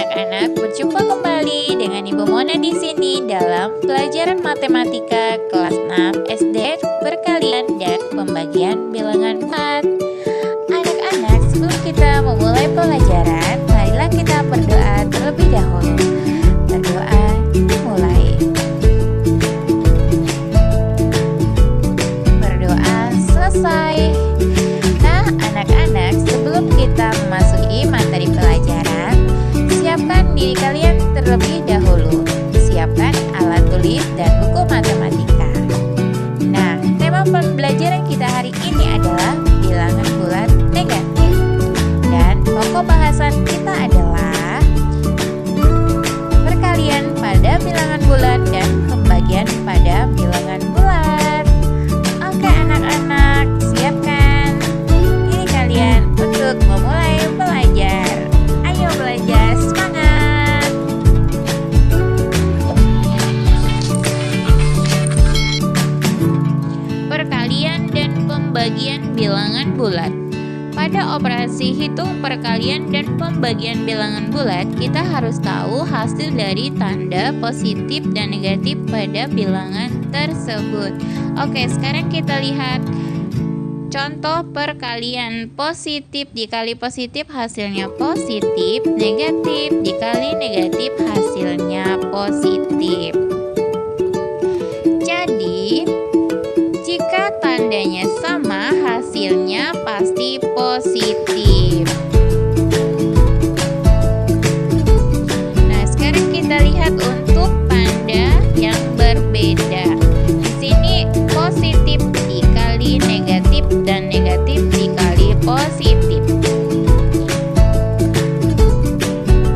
anak-anak, berjumpa kembali dengan Ibu Mona di sini dalam pelajaran matematika kelas 6 SD perkalian dan pembagian bilangan bulat. Anak-anak, sebelum kita memulai pelajaran, marilah kita berdoa terlebih dahulu. Berdoa dimulai. Berdoa selesai. Nah, anak-anak, sebelum kita memasuki materi pelajaran, siapkan diri kalian terlebih dahulu. Siapkan alat tulis dan buku matematika. Nah, tema pembelajaran kita hari ini adalah bilangan bulat negatif. Dan pokok bahasan kita adalah perkalian pada bilangan bulat dan pembagian pada bilangan bulat. Oke anak-anak, siapkan diri kalian untuk memulai belajar. Ayo belajar, semangat! Perkalian dan pembagian bilangan bulat. Pada operasi hitung perkalian dan pembagian bilangan bulat, kita harus tahu hasil dari tanda positif dan negatif pada bilangan tersebut. Oke, sekarang kita lihat contoh perkalian. Positif dikali positif hasilnya positif, negatif dikali negatif hasilnya positif. Jadi, jika tandanya sama, hasilnya pasti positif. Nah, sekarang kita lihat untuk tanda yang berbeda. Di sini positif dikali negatif dan negatif dikali positif.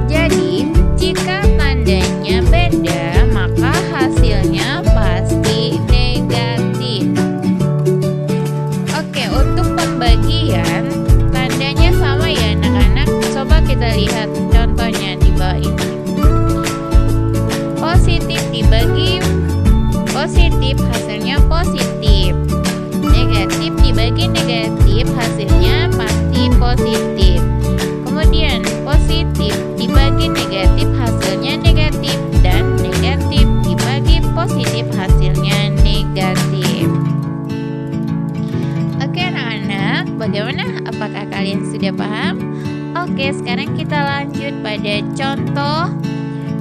Jadi, jika tandanya beda, maka hasilnya pasti negatif. Oke, untuk pembagian tandanya sama ya anak-anak. Coba kita lihat contohnya di bawah ini. Positif dibagi positif hasilnya positif. Negatif dibagi negatif hasilnya pasti positif. Kemudian positif dibagi negatif hasilnya negatif, dan negatif dibagi positif hasilnya negatif. Oke anak-anak, bagaimana? Apakah kalian sudah paham? Oke, sekarang kita lanjut pada contoh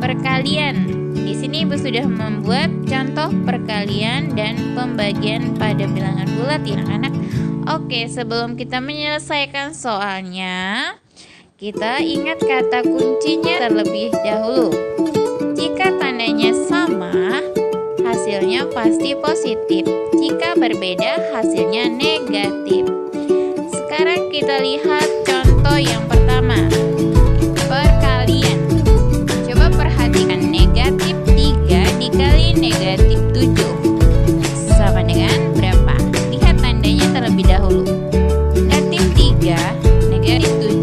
perkalian. Di sini Ibu sudah membuat contoh perkalian dan pembagian pada bilangan bulat ya anak-anak. Oke, sebelum kita menyelesaikan soalnya, kita ingat kata kuncinya terlebih dahulu. Jika tandanya sama, hasilnya pasti positif. Jika berbeda, hasilnya negatif. Sekarang kita lihat contoh yang pertama. Perkalian. Coba perhatikan, negatif 3 dikali negatif 7 sama dengan berapa? Lihat tandanya terlebih dahulu. Negatif 3, negatif 7.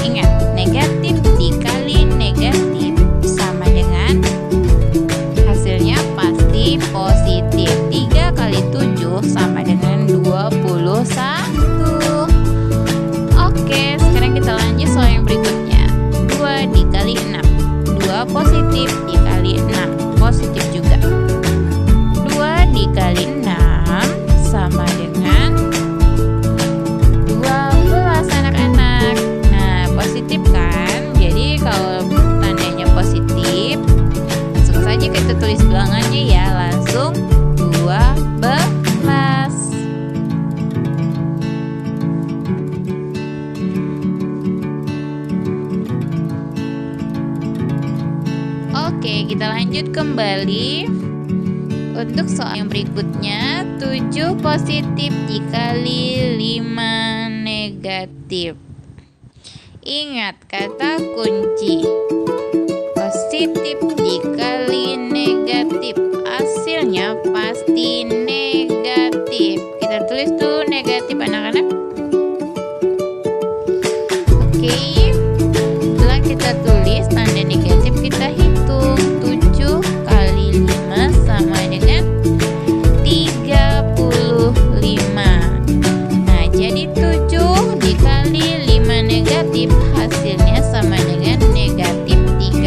Ingat, negatif dikali negatif sama dengan hasilnya pasti positif. 3 kali 7 sama dengan 21. Oke, sekarang kita lanjut soal yang berikutnya. 2 dikali 6. 2 positif dikali 6 positif juga. 2 dikali 6 sama dengan 12 anak-anak. Nah, positif kan? Jadi kalau tandanya positif, langsung saja kita tulis bilangannya ya, langsung 12. Oke, kita lanjut kembali. Untuk soal yang berikutnya, 7 positif dikali 5 negatif. Ingat kata kunci. Positif dikali negatif, hasilnya pasti negatif. Kita tulis dulu negatif anak-anak. Oke, setelah kita tulis tanda negatif, kita hitung. 7 kali 5 sama dengan 35. Nah, jadi 7 dikali 5 negatif, hasilnya sama dengan negatif 35.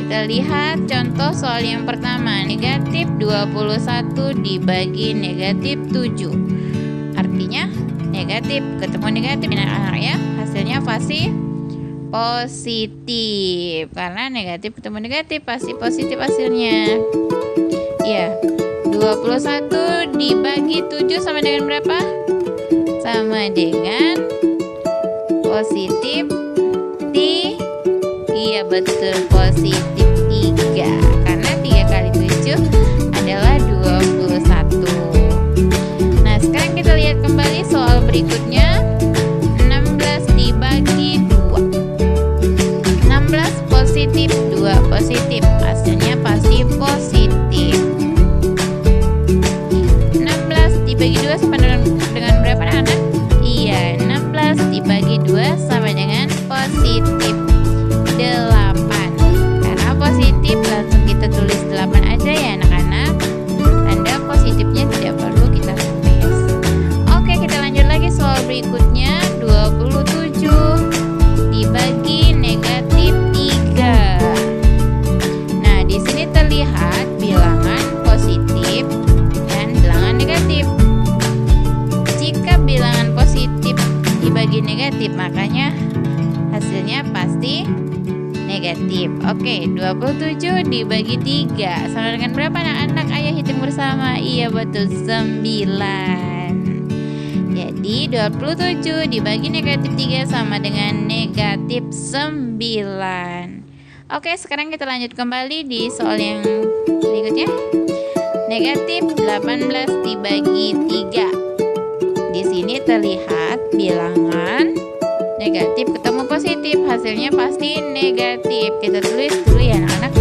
Kita lihat contoh soal yang pertama. Negatif 21 dibagi negatif 7. Artinya negatif ketemu negatif anak-anak ya. Hasilnya pasti positif. Karena negatif ketemu negatif pasti positif hasilnya. Ya, 21 dibagi 7 sama dengan berapa? Sama dengan positif iya betul, positif 3. Karena 3 kali 7 adalah 21. Nah, sekarang kita lihat kembali soal berikutnya. 16 dibagi 2. 16 positif, 2 positif. Hasilnya pasti positif. 16 dibagi 2 sama dengan berapa anak? Iya, 16 dibagi 2 sama dengan positif 8. Karena positif langsung kita tulis 8 aja ya anak-anak. Tanda positifnya tidak perlu kita tulis. Oke, kita lanjut lagi soal berikutnya. 27 dibagi negatif 3. Nah, di sini terlihat bilangan positif dan bilangan negatif. Jika bilangan positif dibagi negatif, makanya hasilnya pasti negatif. Oke, 27 dibagi 3 sama dengan berapa anak-anak? Ayo hitung bersama. Iya betul, 9. Jadi 27 dibagi negatif 3 sama dengan negatif 9. Oke, sekarang kita lanjut kembali di soal yang berikutnya. Negatif 18 dibagi 3. Di sini terlihat bilangan negatif ketemu positif, hasilnya pasti negatif. Kita tulis dulu ya anak-anak.